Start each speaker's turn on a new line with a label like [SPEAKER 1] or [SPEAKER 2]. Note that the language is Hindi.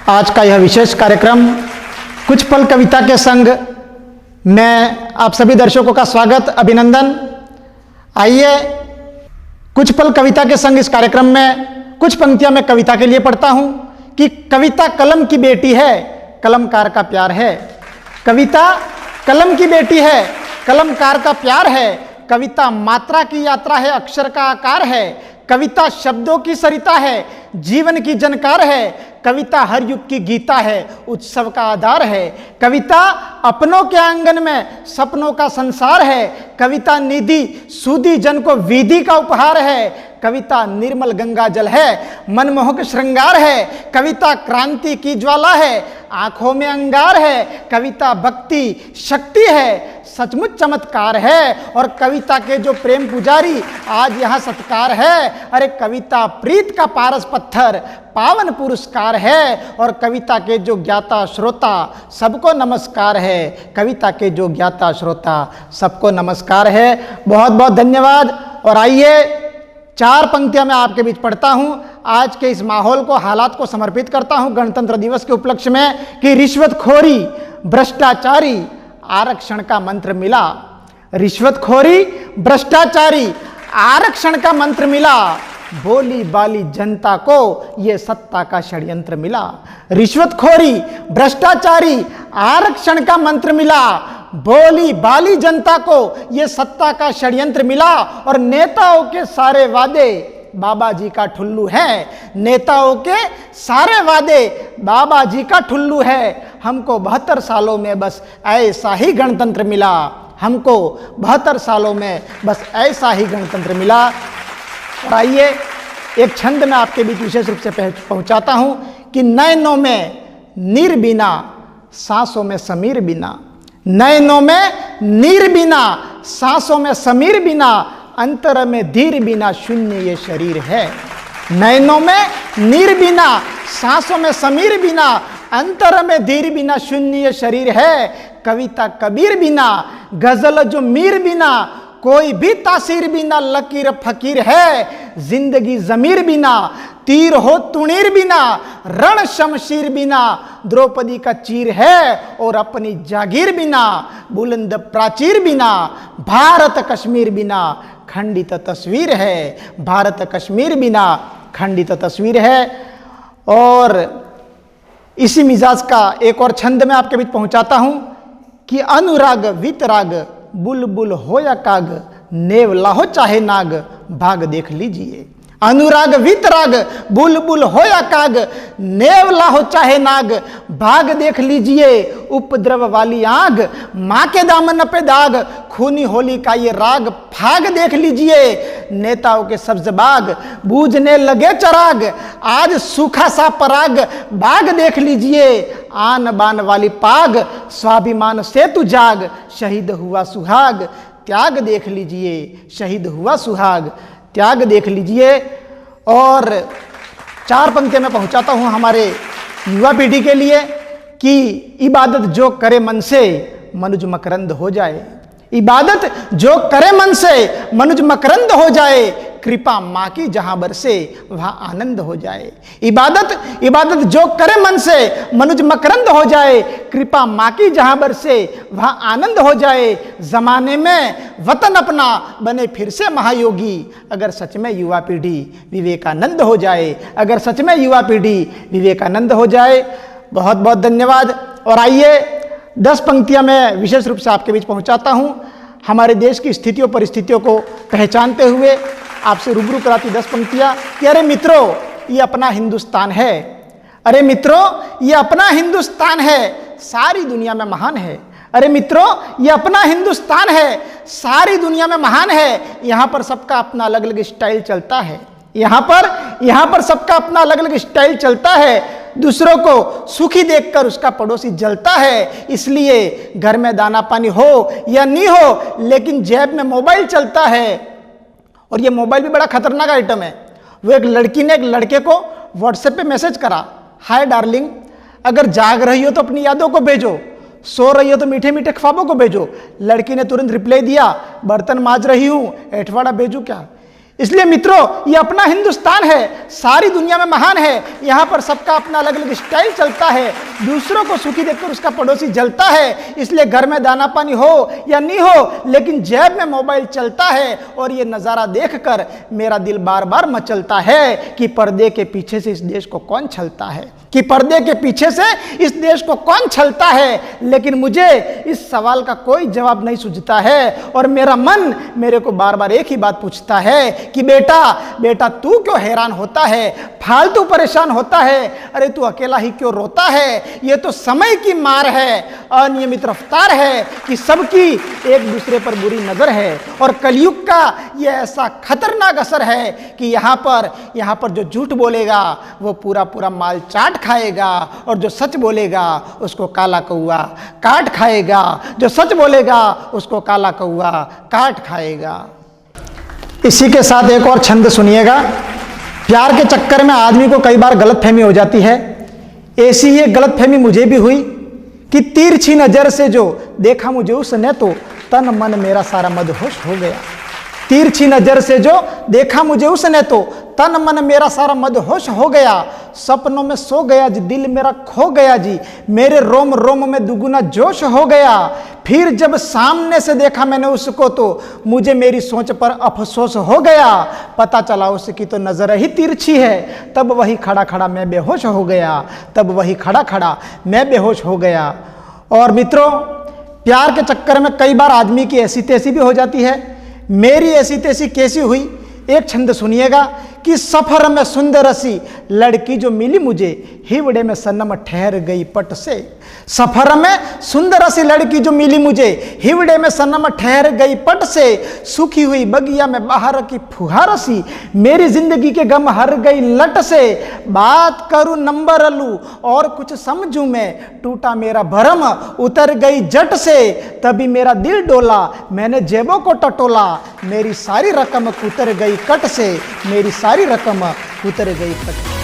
[SPEAKER 1] आज का यह विशेष कार्यक्रम कुछ पल कविता के संग मैं आप सभी दर्शकों का स्वागत, अभिनंदन। आइए कुछ पल कविता के संग इस कार्यक्रम में कुछ पंक्तियां मैं कविता के लिए पढ़ता हूं कि कविता कलम की बेटी है, कलमकार का प्यार है। कविता कलम की बेटी है, कलमकार का प्यार है। कविता मात्रा की यात्रा है, अक्षर का आकार है। कविता शब्दों की सरिता है, जीवन की जनकार है। कविता हर युग की गीता है, उत्सव का आधार है। कविता अपनों के आंगन में सपनों का संसार है। कविता निधि सूदी जन को विधि का उपहार है। कविता निर्मल गंगा जल है, मनमोहक श्रृंगार है। कविता क्रांति की ज्वाला है, आंखों में अंगार है। कविता भक्ति शक्ति है, सचमुच चमत्कार है। और कविता के जो प्रेम पुजारी आज यहाँ सत्कार है। अरे कविता प्रीत का पारस पत्थर, पावन पुरस्कार है। और कविता के जो ज्ञाता श्रोता सबको नमस्कार है। कविता के जो ज्ञाता श्रोता सबको नमस्कार है। बहुत बहुत धन्यवाद। और आइए 4 पंक्तियां मैं आपके बीच पढ़ता हूं। आज के इस माहौल को, हालात को समर्पित करता हूं गणतंत्र दिवस के उपलक्ष्य में कि रिश्वतखोरी भ्रष्टाचारी आरक्षण का मंत्र मिला। रिश्वतखोरी भ्रष्टाचारी आरक्षण का मंत्र मिला। बोली बाली जनता को ये सत्ता का षड्यंत्र मिला। रिश्वतखोरी भ्रष्टाचारी आरक्षण का मंत्र मिला। बोली बाली जनता को ये सत्ता का षड्यंत्र मिला। और नेताओं के सारे वादे बाबा जी का ठुल्लू है। नेताओं के सारे वादे बाबा जी का ठुल्लू है। हमको 72 सालों में बस ऐसा ही गणतंत्र मिला। हमको 72 सालों में बस ऐसा ही गणतंत्र मिला। और आइए एक छंद में आपके बीच विशेष रूप से पहुंचाता हूं कि नैनों में नीर बिना, सांसों में समीर बिना। नैनों में नीर बिना, सांसों में समीर बिना, अंतर में धीर बिना शून्य ये शरीर है। नैनों में नीर बिना, सांसों में समीर बिना, अंतर में धीर बिना शून्य ये शरीर है। कविता कबीर बिना, गजल जो मीर बिना, कोई भी तासीर बिना लकीर फकीर है। जिंदगी जमीर बिना, तीर हो तुणीर बिना, रण शमशीर बिना, द्रौपदी का चीर है। और अपनी जागीर बिना, बुलंद प्राचीर बिना, भारत कश्मीर बिना खंडित तस्वीर है। भारत कश्मीर बिना खंडित तस्वीर है। और इसी मिजाज का एक और छंद में आपके बीच पहुंचाता हूं कि अनुराग वितराग, बुलबुल हो या काग, नेवला हो चाहे नाग, भाग देख लीजिए। अनुराग वितराग, बुलबुल हो या काग, नेवला हो चाहे नाग, भाग देख लीजिए। उपद्रव वाली आग, माँ के दामन पे दाग, खूनी होली का ये राग फाग देख लीजिए। नेताओं के सब्ज बाग, बूझने लगे चराग, आज सूखा सा पराग, बाग देख लीजिए। आन बान वाली पाग, स्वाभिमान से तू जाग, शहीद हुआ सुहाग, त्याग देख लीजिए। शहीद हुआ सुहाग, त्याग देख लीजिए। और 4 पंक्तियां मैं पहुंचाता हूं हमारे युवा पीढ़ी के लिए कि इबादत जो करे मन से मनुज मकरंद हो जाए। इबादत जो करे मन से मनुज मकरंद हो जाए। कृपा माँ की जहां बरसे वहां आनंद हो जाए। इबादत जो करे मन से मनुज मकरंद हो जाए। कृपा माँ की जहां बरसे वहां आनंद हो जाए। जमाने में वतन अपना बने फिर से महायोगी, अगर सच में युवा पीढ़ी विवेकानंद हो जाए। अगर सच में युवा पीढ़ी विवेकानंद हो जाए। बहुत बहुत धन्यवाद। और आइए 10 पंक्तियां मैं विशेष रूप से आपके बीच पहुंचाता हूं। हमारे देश की स्थितियों परिस्थितियों को पहचानते हुए आपसे रूबरू कराती 10 पंक्तियां कि अरे मित्रों ये अपना हिंदुस्तान है। अरे मित्रों ये अपना हिंदुस्तान है, सारी दुनिया में महान है। अरे मित्रों ये अपना हिंदुस्तान है, सारी दुनिया में महान है। यहाँ पर सबका अपना अलग अलग स्टाइल चलता है। यहाँ पर सबका अपना अलग अलग स्टाइल चलता है। दूसरों को सुखी देखकर उसका पड़ोसी जलता है। इसलिए घर में दाना पानी हो या नहीं हो, लेकिन जेब में मोबाइल चलता है। और ये मोबाइल भी बड़ा खतरनाक आइटम है। वो एक लड़की ने एक लड़के को व्हाट्सएप पे मैसेज करा, हाय डार्लिंग, अगर जाग रही हो तो अपनी यादों को भेजो, सो रही हो तो मीठे मीठे ख्वाबों को भेजो। लड़की ने तुरंत रिप्लाई दिया, बर्तन मांज रही हूँ, एठवाड़ा भेजू क्या। इसलिए मित्रों, ये अपना हिंदुस्तान है, सारी दुनिया में महान है। यहाँ पर सबका अपना अलग अलग स्टाइल चलता है। दूसरों को सुखी देखकर उसका पड़ोसी जलता है। इसलिए घर में दाना पानी हो या नहीं हो, लेकिन जेब में मोबाइल चलता है। और ये नज़ारा देखकर मेरा दिल बार बार मचलता है कि पर्दे के पीछे से इस देश को कौन छलता है, कि पर्दे के पीछे से इस देश को कौन छलता है। लेकिन मुझे इस सवाल का कोई जवाब नहीं सूझता है। और मेरा मन मेरे को बार बार एक ही बात पूछता है कि बेटा तू क्यों हैरान होता है, फालतू परेशान होता है, अरे तू अकेला ही क्यों रोता है। ये तो समय की मार है, अनियमित रफ्तार है कि सबकी एक दूसरे पर बुरी नजर है। और कलयुग का ये ऐसा खतरनाक असर है कि यहाँ पर जो झूठ बोलेगा वो पूरा माल चाट खाएगा, और जो सच बोलेगा उसको काला कौआ काट खाएगा। जो सच बोलेगा उसको काला कौआ काट खाएगा। इसी के साथ एक और छंद सुनिएगा। प्यार के चक्कर में आदमी को कई बार गलतफहमी हो जाती है। ऐसी ही गलतफहमी मुझे भी हुई कि तिरछी नजर से जो देखा मुझे उसने तो तन मन मेरा सारा मदहोश हो गया। तिरछी नजर से जो देखा मुझे उसने तो तन मन मेरा सारा मदहोश हो गया। सपनों में सो गया जी, दिल मेरा खो गया जी, मेरे रोम रोम में दुगुना जोश हो गया। फिर जब सामने से देखा मैंने उसको तो मुझे मेरी सोच पर अफसोस हो गया। पता चला उसकी तो नजर ही तिरछी है। तब वही खड़ा खड़ा मैं बेहोश हो गया, तब वही खड़ा खड़ा मैं बेहोश हो गया। और मित्रों, प्यार के चक्कर में कई बार आदमी की ऐसी तैसी भी हो जाती है। मेरी ऐसी तैसी कैसी हुई, एक छंद सुनिएगा कि सफर में सुंदर सी लड़की जो मिली मुझे, हिवड़े में सनम ठहर गई पट से। सफर में सुंदर सी लड़की जो मिली मुझे, हिवड़े में सनम ठहर गई पट से। सूखी हुई बगिया में बाहर की फुहार सी, मेरी जिंदगी के गम हर गई लट से। बात करूं नंबर लूं और कुछ समझूं मैं, टूटा मेरा भरम उतर गई जट से। तभी मेरा दिल डोला, मैंने जेबों को टटोला, मेरी सारी रकम उतर गई कट से, मेरी सारी रकम उतर गई कट से।